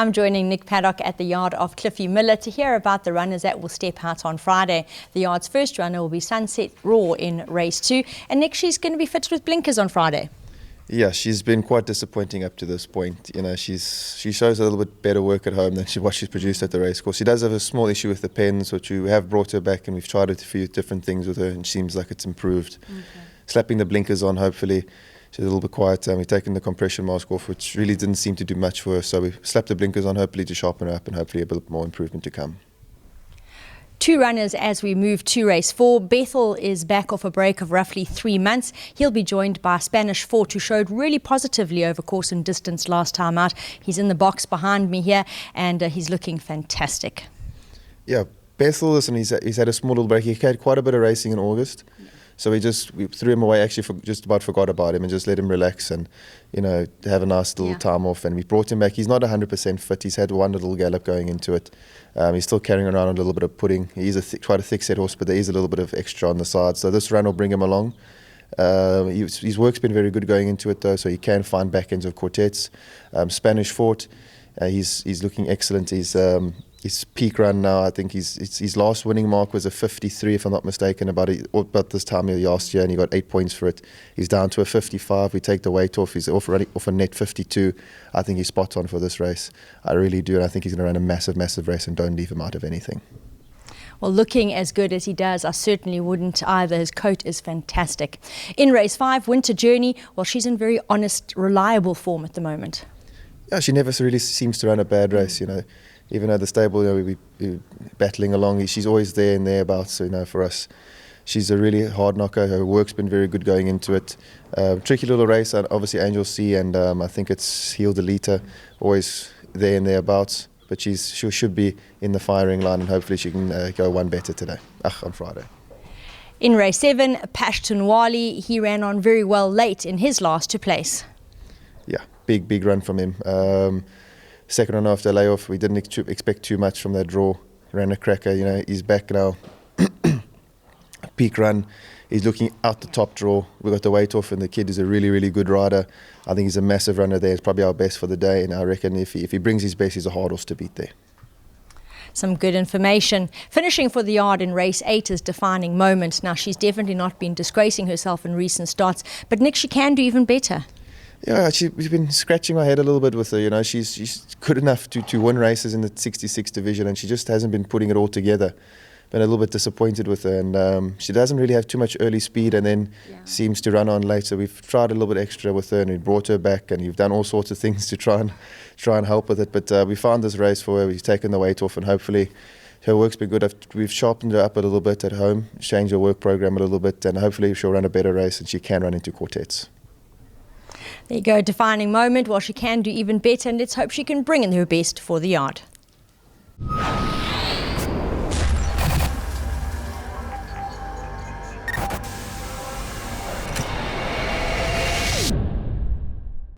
I'm joining Nick Paddock at the yard of Cliffy Miller to hear about the runners that will step out on Friday. The yard's first runner will be Sunset Raw in race 2. And Nick, she's going to be fitted with blinkers on Friday. Yeah, she's been quite disappointing up to this point. You know, she shows a little bit better work at home than what she's produced at the race course. She does have a small issue with the pens, which we have brought her back and we've tried a few different things with her and it seems like it's improved. Okay. Slapping the blinkers on, hopefully. She's a little bit quieter. We've taken the compression mask off, which really didn't seem to do much for her. So we slapped the blinkers on, hopefully to sharpen her up and hopefully a bit more improvement to come. 2 runners as we move to race 4. Bethel is back off a break of roughly 3 months. He'll be joined by Spanish Fort, who showed really positively over course and distance last time out. He's in the box behind me here and he's looking fantastic. Yeah, Bethel, listen, he's had a small little break. He had quite a bit of racing in August. So we threw him away, actually just about forgot about him and just let him relax and, you know, have a nice little time off. And we brought him back. He's not 100% fit. He's had one little gallop going into it. He's still carrying around a little bit of pudding. He's quite a thick set horse, but there is a little bit of extra on the side. So this run will bring him along. His work's been very good going into it though, so he can find back ends of quartets. Spanish Fort, he's looking excellent. His peak run now, I think his last winning mark was a 53, if I'm not mistaken, about this time last year, and he got 8 points for it. He's down to a 55. We take the weight off. He's off a net 52. I think he's spot on for this race. I really do, and I think he's going to run a massive, massive race, and don't leave him out of anything. Well, looking as good as he does, I certainly wouldn't either. His coat is fantastic. In race 5, Winter Journey, well, she's in very honest, reliable form at the moment. Yeah, she never really seems to run a bad race, you know. Even though the stable, you know, we're battling along, she's always there and thereabouts. So, you know, for us, she's a really hard knocker. Her work's been very good going into it. Tricky little race, obviously Angel C, and I think it's Heal Deleta, always there and thereabouts. But she should be in the firing line, and hopefully she can go one better today, on Friday. In race 7, Pashtunwali, he ran on very well late in his last to place. Yeah, big run from him. Second run after layoff, we didn't expect too much from that draw. Ran a cracker, you know, he's back now. Peak run, he's looking out the top draw. We got the weight off and the kid is a really, really good rider. I think he's a massive runner there. He's probably our best for the day, and I reckon if he brings his best, he's a hard horse to beat there. Some good information. Finishing for the yard in race 8 is Defining Moment. Now, she's definitely not been disgracing herself in recent starts, but Nick, she can do even better. Yeah, we've been scratching my head a little bit with her. You know, she's good enough to win races in the 66 division, and she just hasn't been putting it all together. Been a little bit disappointed with her, and she doesn't really have too much early speed, and then seems to run on late. So we've tried a little bit extra with her, and we brought her back, and we've done all sorts of things to try and help with it. But we found this race for her. We've taken the weight off, and hopefully her work's been good. We've sharpened her up a little bit at home, changed her work program a little bit, and hopefully she'll run a better race, and she can run into quartets. There you go, Defining Moment. Well, she can do even better, and let's hope she can bring in her best for the yard.